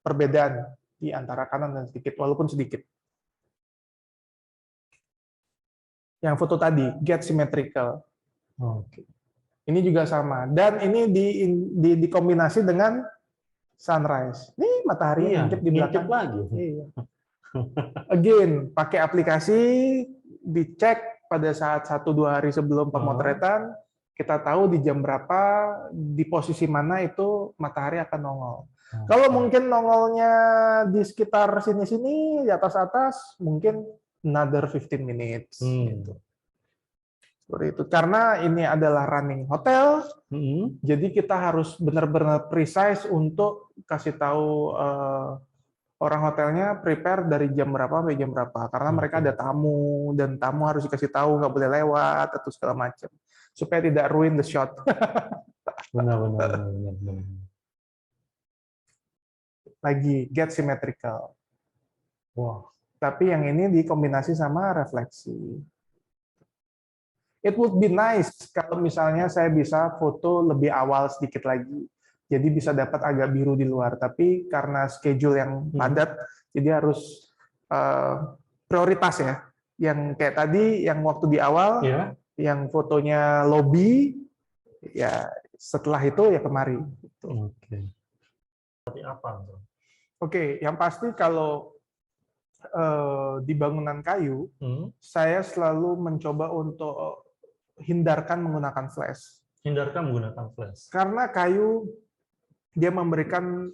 perbedaan di antara kanan dan sedikit, walaupun sedikit. Yang foto tadi, get symmetrical. Ini juga sama. Dan ini dikombinasi dengan sunrise. Nih matahari Iya, ngintip di belakang. lagi. Iya. Again, pakai aplikasi, dicek pada saat 1-2 hari sebelum pemotretan, kita tahu di jam berapa, di posisi mana itu matahari akan nongol. Kalau mungkin nongolnya di sekitar sini-sini, di atas-atas, mungkin another 15 minutes. Gitu. Seperti itu. Karena ini adalah running hotel, jadi kita harus benar-benar precise untuk kasih tahu orang hotelnya prepare dari jam berapa sampai jam berapa. Karena mereka ada tamu, dan tamu harus dikasih tahu, nggak boleh lewat, atau segala macam. Supaya tidak ruin the shot. Benar. Lagi, get symmetrical. Wow. Tapi yang ini dikombinasi sama refleksi. It would be nice kalau misalnya saya bisa foto lebih awal sedikit lagi. Jadi bisa dapat agak biru di luar. Tapi karena schedule yang padat, jadi harus prioritas ya. Yang kayak tadi, yang waktu di awal, yang fotonya lobby, ya setelah itu ya kemari. Seperti apa? Oke, yang pasti kalau di bangunan kayu, saya selalu mencoba untuk hindarkan menggunakan flash. Hindarkan menggunakan flash. Karena kayu dia memberikan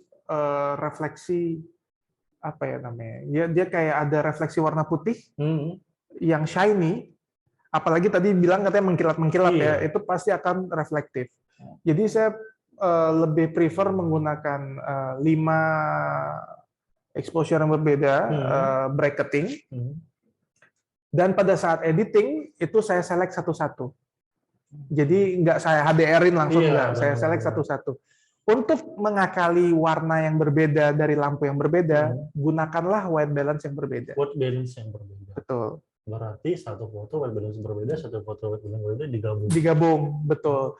refleksi apa ya namanya? Dia kayak ada refleksi warna putih yang shiny. Apalagi tadi bilang katanya mengkilat-mengkilat ya, itu pasti akan reflektif. Jadi saya lebih prefer menggunakan 5 exposure yang berbeda, bracketing. Dan pada saat editing itu saya select satu-satu. Jadi nggak saya HDR-in langsung, saya select satu-satu. Untuk mengakali warna yang berbeda dari lampu yang berbeda, gunakanlah white balance yang berbeda. White balance yang berbeda. Betul. Berarti satu foto white balance berbeda, satu foto white balance berbeda digabung. Digabung, betul.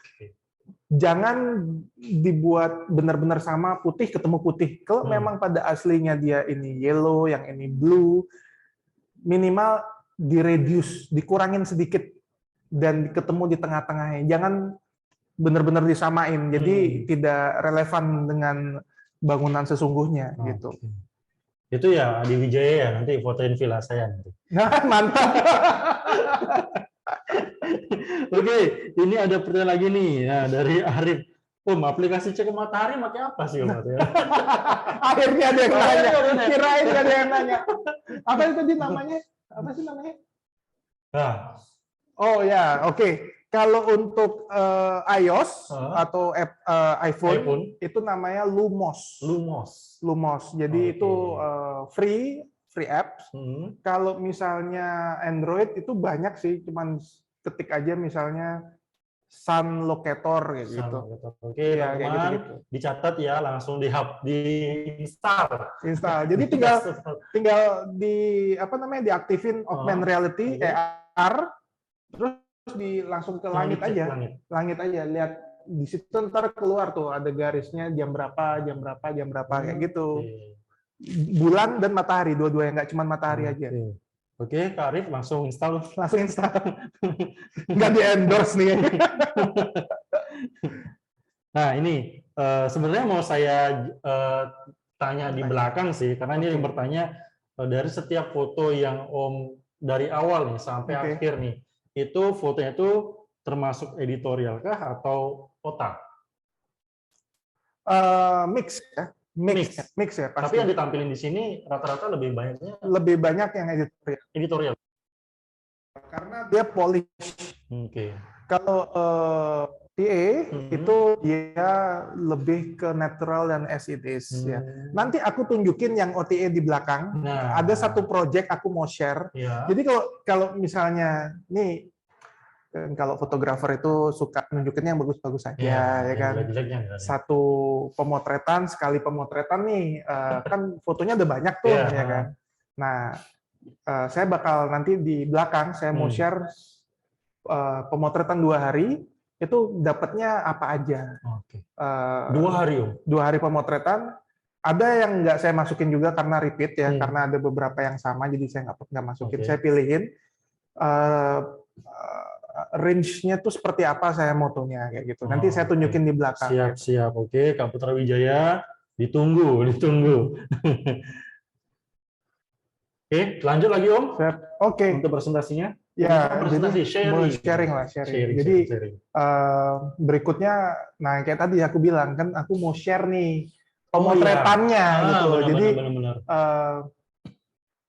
Jangan dibuat benar-benar sama putih ketemu putih. Kalau memang pada aslinya dia ini yellow, yang ini blue, minimal di-reduce, dikurangin sedikit dan ketemu di tengah-tengahnya. Jangan benar-benar disamain, jadi tidak relevan dengan bangunan sesungguhnya gitu. Itu ya Adi Wijaya ya, nanti fotoin villa saya nanti. Nah, mantap. Oke, ini ada pertanyaan lagi nih ya, dari Arif. Aplikasi cek matahari pakai apa sih, Om? Akhirnya ada yang nanya. Kirain ada yang nanya. Apa itu tadi namanya? Apa sih namanya? Oh ya, oke. Kalau untuk iOS atau iPhone itu namanya Lumos. Jadi itu free apps. Kalau misalnya Android itu banyak sih, cuman ketik aja misalnya Sun Locator gitu. Oke, ya, teman-teman gitu. Dicatat ya, langsung install. Jadi tinggal diaktifin augmented reality AR, terus langsung ke langit aja. Lihat di situ ntar keluar tuh ada garisnya jam berapa kayak gitu. Bulan dan matahari dua-duanya, nggak cuma matahari aja. Oke, Kak Arif langsung install. Nggak di-endorse nih. Nah, ini sebenarnya mau saya tanya di belakang sih, karena ini yang bertanya dari setiap foto yang Om dari awal nih sampai akhir nih, itu fotonya itu termasuk editorial kah atau otak? Mix ya. Mix ya pasti. Tapi yang ditampilin di sini rata-rata lebih banyak yang editorial. Karena dia polish. Kalau TA itu dia lebih ke natural dan as it is ya. Nanti aku tunjukin yang OTA di belakang. Ada satu project aku mau share. Jadi kalau misalnya nih, kalau fotografer itu suka nunjukinnya yang bagus-bagus saja, ya kan. Satu pemotretan, sekali pemotretan nih, kan fotonya udah banyak tuh, ya kan. Nah, saya bakal nanti di belakang saya mau share pemotretan 2 hari, itu dapatnya apa aja. 2 hari, Om? 2 hari pemotretan. Ada yang nggak saya masukin juga karena repeat ya, karena ada beberapa yang sama, jadi saya nggak masukin. Saya pilihin range-nya tuh seperti apa saya motonya kayak gitu. Nanti saya tunjukin di belakang. Siap, gitu. siap. Oke, Kak Putra Wijaya, ditunggu. Oke, lanjut lagi Om Oke. untuk presentasinya. Ya, presentasi jadi boleh sharing lah, sharing. Jadi berikutnya, nah kayak tadi aku bilang kan, aku mau share nih pemotretannya gitu. Jadi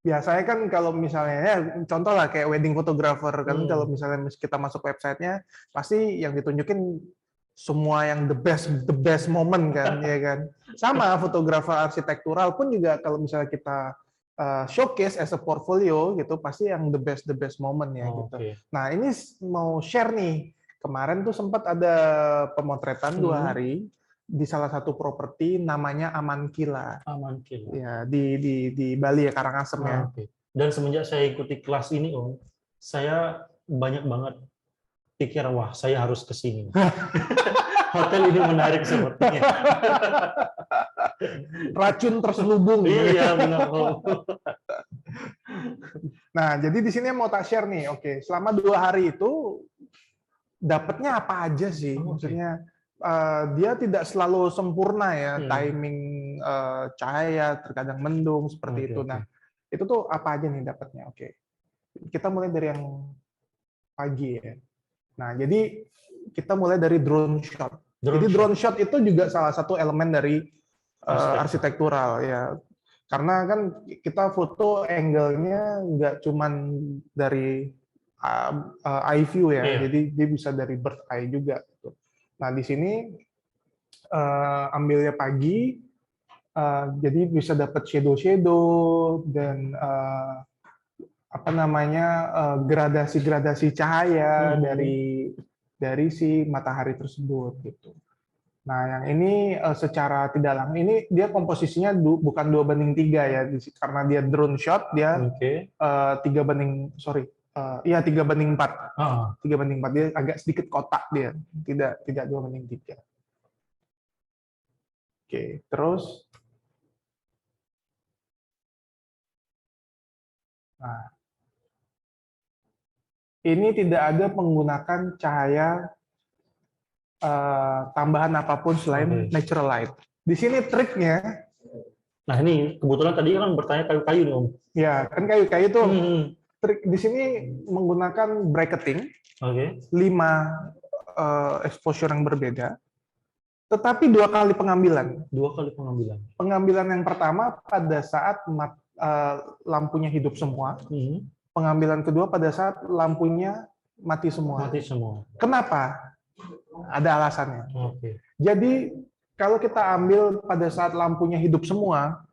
biasanya kan kalau misalnya ya contoh lah kayak wedding photographer kan, kalau misalnya kita masuk websitenya pasti yang ditunjukin semua yang the best moment kan, ya kan. Sama fotografer arsitektural pun juga kalau misalnya kita showcase as a portfolio gitu pasti yang the best moment ya gitu. Nah ini mau share nih, kemarin tuh sempat ada pemotretan 2 hari di salah satu properti namanya Amankila. Amankila. Ya, di Bali ya, Karangasem ya. Dan semenjak saya ikuti kelas ini Om, saya banyak banget pikir wah saya harus ke sini. Hotel ini menarik sepertinya. Racun terselubung. Iya benar Om. Nah, jadi di sini mau tak share nih. Oke, selama 2 hari itu dapatnya apa aja sih? Maksudnya dia tidak selalu sempurna ya, timing cahaya, terkadang mendung seperti itu. Nah, itu tuh apa aja nih dapatnya? Oke, kita mulai dari yang pagi ya. Nah, jadi kita mulai dari drone shot. Jadi drone shot itu juga salah satu elemen dari arsitektural ya. Karena kan kita foto angle-nya nggak cuman dari eye view ya, jadi dia bisa dari bird eye juga. Nah di sini ambilnya pagi, jadi bisa dapat shadow dan apa namanya gradasi cahaya dari si matahari tersebut gitu. Nah, yang ini secara tidak langsung ini dia komposisinya bukan 2:3 ya, karena dia drone shot dia 3:4. 3:4 dia agak sedikit kotak dia, tidak 2:3. Oke, terus nah ini tidak ada menggunakan cahaya tambahan apapun selain natural light. Di sini triknya. Nah ini kebetulan tadi kan bertanya kayu-kayu nih Om. Ya kan kayu-kayu tuh. Trik di sini menggunakan bracketing. 5 exposure yang berbeda. Tetapi 2 kali pengambilan. 2 kali pengambilan. Pengambilan yang pertama pada saat lampunya hidup semua. Pengambilan kedua pada saat lampunya mati semua. Mati semua. Kenapa? Ada alasannya. Jadi kalau kita ambil pada saat lampunya hidup semua,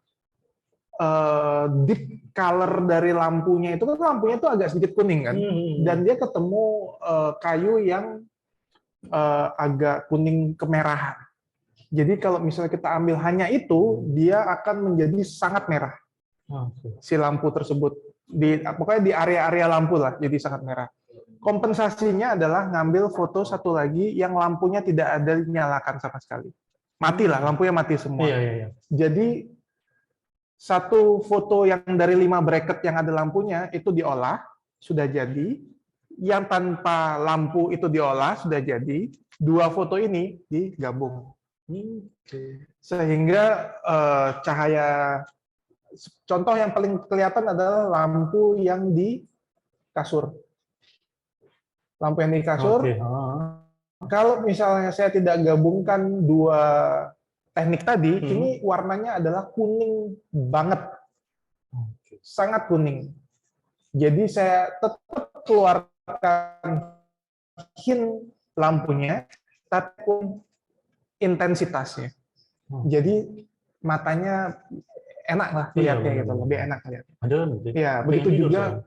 deep color dari lampunya itu kan lampunya itu agak sedikit kuning kan, dan dia ketemu kayu yang agak kuning kemerahan. Jadi kalau misalnya kita ambil hanya itu, dia akan menjadi sangat merah. Si lampu tersebut pokoknya di area-area lampu lah, jadi sangat merah. Kompensasinya adalah ngambil foto satu lagi yang lampunya tidak ada dinyalakan sama sekali. Mati lah, lampunya mati semua. Jadi satu foto yang dari 5 bracket yang ada lampunya itu diolah, sudah jadi. Yang tanpa lampu itu diolah, sudah jadi. 2 foto ini digabung. Sehingga cahaya, contoh yang paling kelihatan adalah lampu yang di kasur. Lampu yang di kasur, kalau misalnya saya tidak gabungkan 2 teknik tadi, ini warnanya adalah kuning banget, sangat kuning. Jadi saya tetap keluarkan hint lampunya, tapi intensitasnya. Jadi matanya enak lah lihatnya gitu, lebih enak lihatnya. Ya, begitu juga.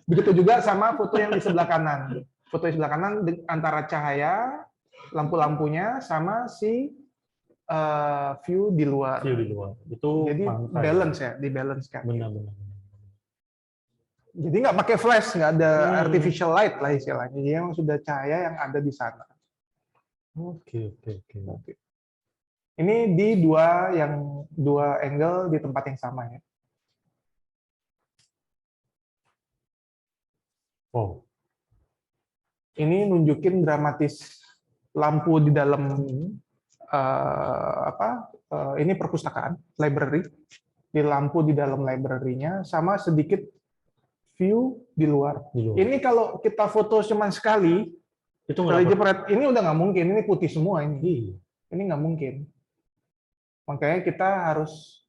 Begitu juga sama foto yang di sebelah kanan. Foto di sebelah kanan antara cahaya lampu-lampunya sama si view di luar. Itu jadi balance ya, di-balance kan. Benar-benar. Jadi nggak pakai flash, nggak ada artificial light lah istilahnya. Jadi yang sudah cahaya yang ada di sana. Oke. Ini di 2 angle di tempat yang sama ya. Ini nunjukin dramatis lampu di dalam ini perpustakaan, library, di lampu di dalam library-nya, sama sedikit view di luar. Ini kalau kita foto cuma sekali, itu jepret, ini udah nggak mungkin, ini putih semua ini. Ini nggak mungkin. Makanya kita harus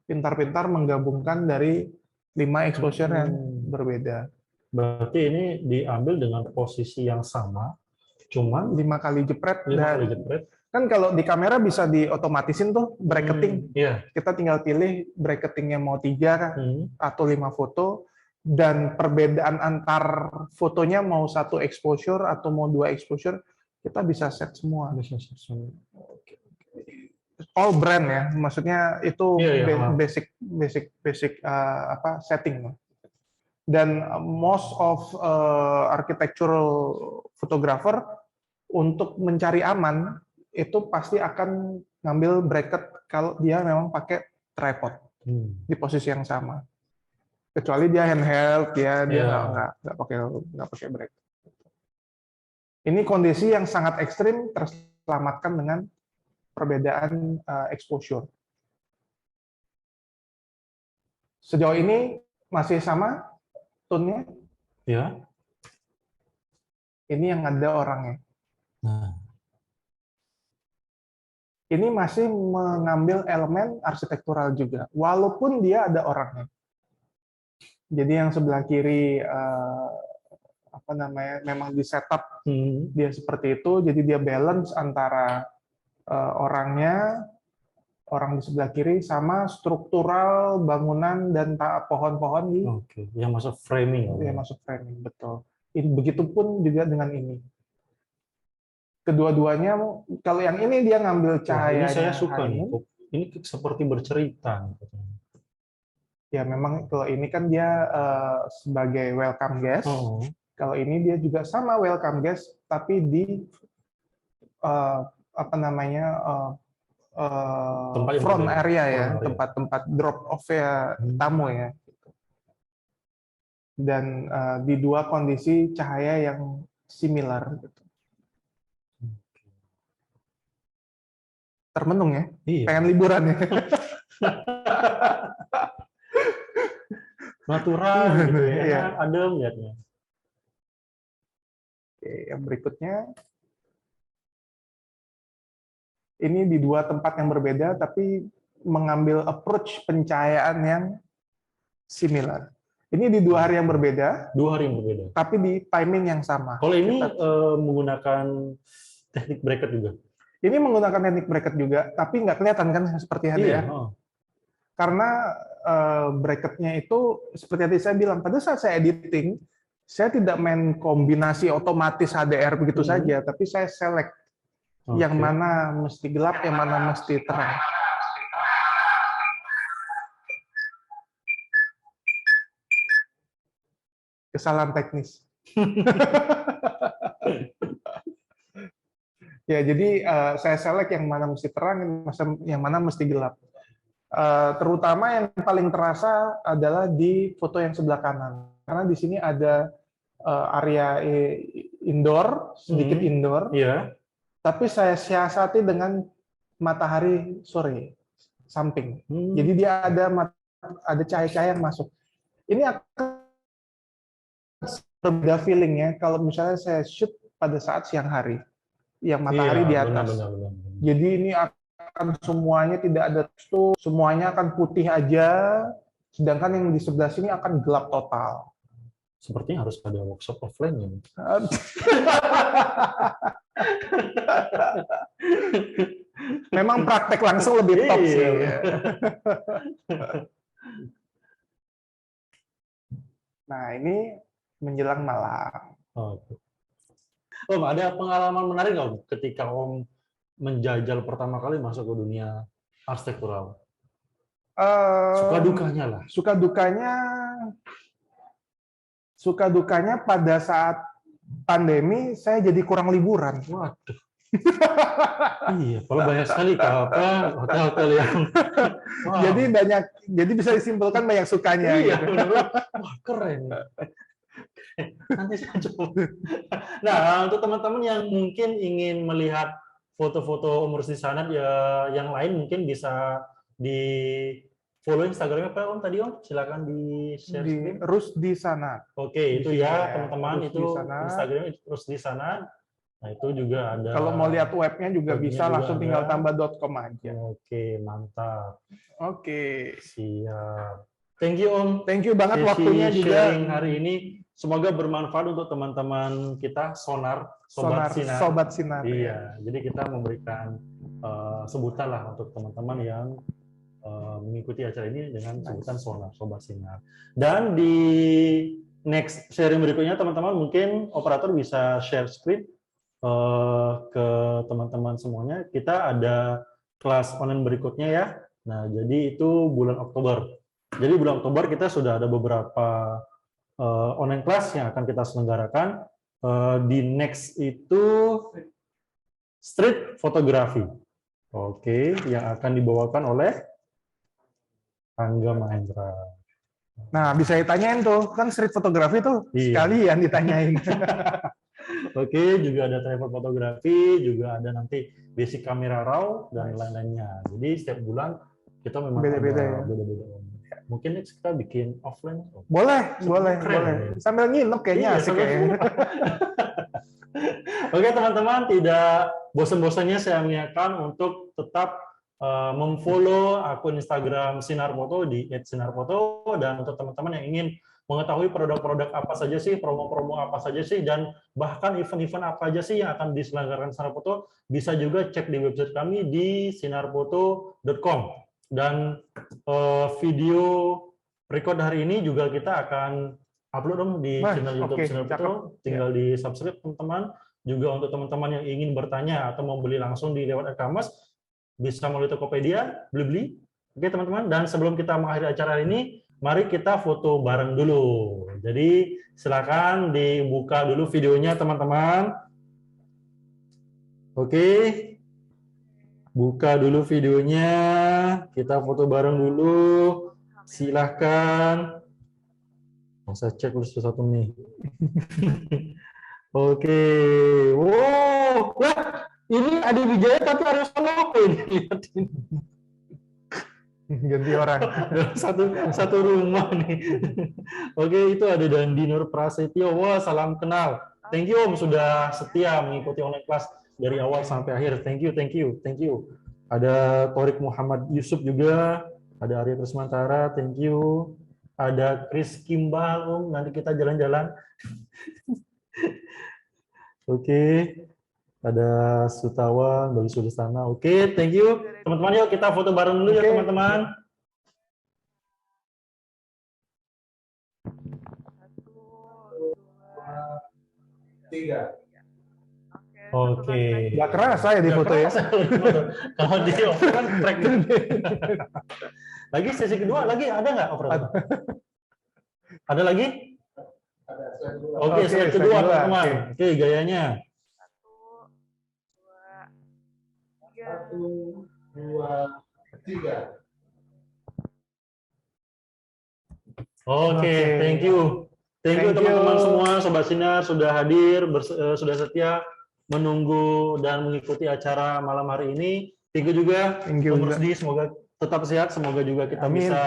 pintar-pintar menggabungkan dari 5 exposure yang berbeda. Berarti ini diambil dengan posisi yang sama, cuman 5 kali jepret. 5 kali jepret. Kan kalau di kamera bisa diotomatisin tuh bracketing. Kita tinggal pilih bracketingnya mau 3 atau 5 foto, dan perbedaan antar fotonya mau 1 exposure atau mau 2 exposure, kita bisa set semua. All brand ya, maksudnya itu basic setting. Dan most of architectural photographer untuk mencari aman itu pasti akan ngambil bracket kalau dia memang pakai tripod di posisi yang sama. Kecuali dia handheld, dia nggak pakai bracket. Ini kondisi yang sangat ekstrim terselamatkan dengan perbedaan exposure. Sejauh ini masih sama tone-nya? Ya. Ini yang ada orangnya. Ini masih mengambil elemen arsitektural juga, walaupun dia ada orangnya. Jadi yang sebelah kiri memang di setup dia seperti itu, jadi dia balance antara orangnya, orang di sebelah kiri, sama struktural bangunan dan pohon-pohon di yang masuk framing. Yang masuk framing, betul. Begitupun juga dengan ini. Kedua-duanya, kalau yang ini dia ngambil cahaya. Ini saya suka nih. Ini seperti bercerita. Ya memang kalau ini kan dia sebagai welcome guest. Kalau ini dia juga sama welcome guest, tapi di front area ya, tempat drop off ya tamu ya. Dan di 2 kondisi cahaya yang similar. Termenung ya, pengen liburan ya. Natural, gitu ya. Adem lihatnya. Oke, yang berikutnya. Ini di 2 tempat yang berbeda, tapi mengambil approach pencahayaan yang similar. Ini di 2 hari yang berbeda. 2 hari yang berbeda. Tapi di timing yang sama. Kalau ini menggunakan teknik bracket juga? Ini menggunakan teknik bracket juga, tapi nggak kelihatan kan seperti HDR. Karena bracketnya itu, seperti tadi saya bilang, pada saat saya editing, saya tidak main kombinasi otomatis HDR begitu saja, tapi saya select yang mana mesti gelap, yang mana mesti terang. Kesalahan teknis. Ya, jadi saya select yang mana mesti terang, yang mana mesti gelap. Terutama yang paling terasa adalah di foto yang sebelah kanan, karena di sini ada area indoor, sedikit indoor. Tapi saya siasati dengan matahari sore samping. Jadi dia ada cahaya-cahaya yang masuk. Ini akan berbeda feelingnya kalau misalnya saya shoot pada saat siang hari, yang matahari di atas. Benar. Jadi ini akan semuanya tidak ada tuh, semuanya akan putih aja, sedangkan yang di sebelah sini akan gelap total. Sepertinya harus ada workshop offline ya. Memang praktek langsung lebih top sih. Nah, ini menjelang malam. Om, ada pengalaman menarik nggak Om, ketika Om menjajal pertama kali masuk ke dunia arsitektural? Suka dukanya lah. Suka dukanya pada saat pandemi saya jadi kurang liburan. Waduh. Iya, kalau banyak sekali hotel-hotel yang jadi bisa disimpulkan banyak sukanya. Iya, gitu. Wah, keren. Nanti saya coba. Nah, untuk teman-teman yang mungkin ingin melihat foto-foto Om Rusdi Sanad ya, yang lain mungkin bisa di follow Instagramnya apa Om tadi Om? Silakan di share Di screen. Rusdi Sanad. Oke, itu ya teman-teman, itu Instagramnya Rusdi Sanad. Nah, itu juga ada. Kalau mau lihat webnya juga bisa, juga langsung tinggal tambah .com aja. Oke, mantap. Oke. Siap. Thank you Om. Thank you banget waktunya juga. Sharing hari ini. Semoga bermanfaat untuk teman-teman kita Sobat Sinar. Iya, jadi kita memberikan sebutan lah untuk teman-teman yang mengikuti acara ini dengan sebutan Sobat Sinar. Dan di next sharing berikutnya teman-teman mungkin operator bisa share screen ke teman-teman semuanya. Kita ada kelas online berikutnya ya. Nah, jadi itu bulan Oktober. Jadi bulan Oktober kita sudah ada beberapa online kelas yang akan kita selenggarakan. Di next itu street fotografi. Oke, yang akan dibawakan oleh Angga Mahendra. Nah, bisa ditanyain tuh, kan street fotografi tuh sekalian ditanyain. Oke, juga ada travel fotografi, juga ada nanti basic kamera raw dan lain-lainnya. Jadi setiap bulan kita memang beda-beda ya. Mungkin next kita bikin offline. Boleh. Sambil nginep kayaknya asik kayaknya. Oke teman-teman, tidak bosan-bosannya saya mengingatkan untuk tetap memfollow akun Instagram Sinar Foto di @sinarfoto, dan untuk teman-teman yang ingin mengetahui produk-produk apa saja sih, promo-promo apa saja sih, dan bahkan event-event apa aja sih yang akan diselenggarakan Sinar Foto, bisa juga cek di website kami di sinarfoto.com. Dan video record hari ini juga kita akan upload di channel YouTube Sinar Foto. Tinggal di subscribe teman-teman. Juga untuk teman-teman yang ingin bertanya atau mau beli langsung di lewat e-commerce, bisa melalui Tokopedia, Blibli. Oke teman-teman, dan sebelum kita mengakhiri acara ini, mari kita foto bareng dulu. Jadi silakan dibuka dulu videonya teman-teman. Oke. Buka dulu videonya, kita foto bareng dulu. Silahkan. Saya cek dulu sesuatu nih. Oke. Wow, wah, ini Adi Wijaya tapi harus Salopo ini. Lihat ini. Ganti orang. satu rumah nih. Oke, itu ada Dandi Nur Prasetyo. Wah, salam kenal. Thank you Om sudah setia mengikuti online kelas dari awal sampai akhir. Thank you. Ada Torik Muhammad Yusuf juga, ada Arya Trismantara, thank you. Ada Chris Kimbal, Om, nanti kita jalan-jalan. Oke. Ada Sutawan, Bali Sulistana. Oke, thank you. Teman-teman, yuk kita foto bareng dulu ya teman-teman. Tiga. Oke. Nggak kerasa ya di foto ya. Kalau di operator kan track. Lagi sesi kedua lagi ada nggak operator? Ada lagi? Oke, sesi kedua teman-teman. Oke, gayanya. 1, 2, 3. Oke, thank you. Thank you teman-teman semua, Sobat Sinar sudah hadir, sudah setia menunggu dan mengikuti acara malam hari ini. Thank you juga, Om Rusdi, semoga tetap sehat, semoga juga kita bisa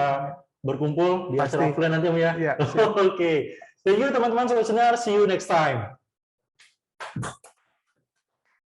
berkumpul di acara offline nanti Om ya. Oke, thank you teman-teman Sobat Sinar, see you next time.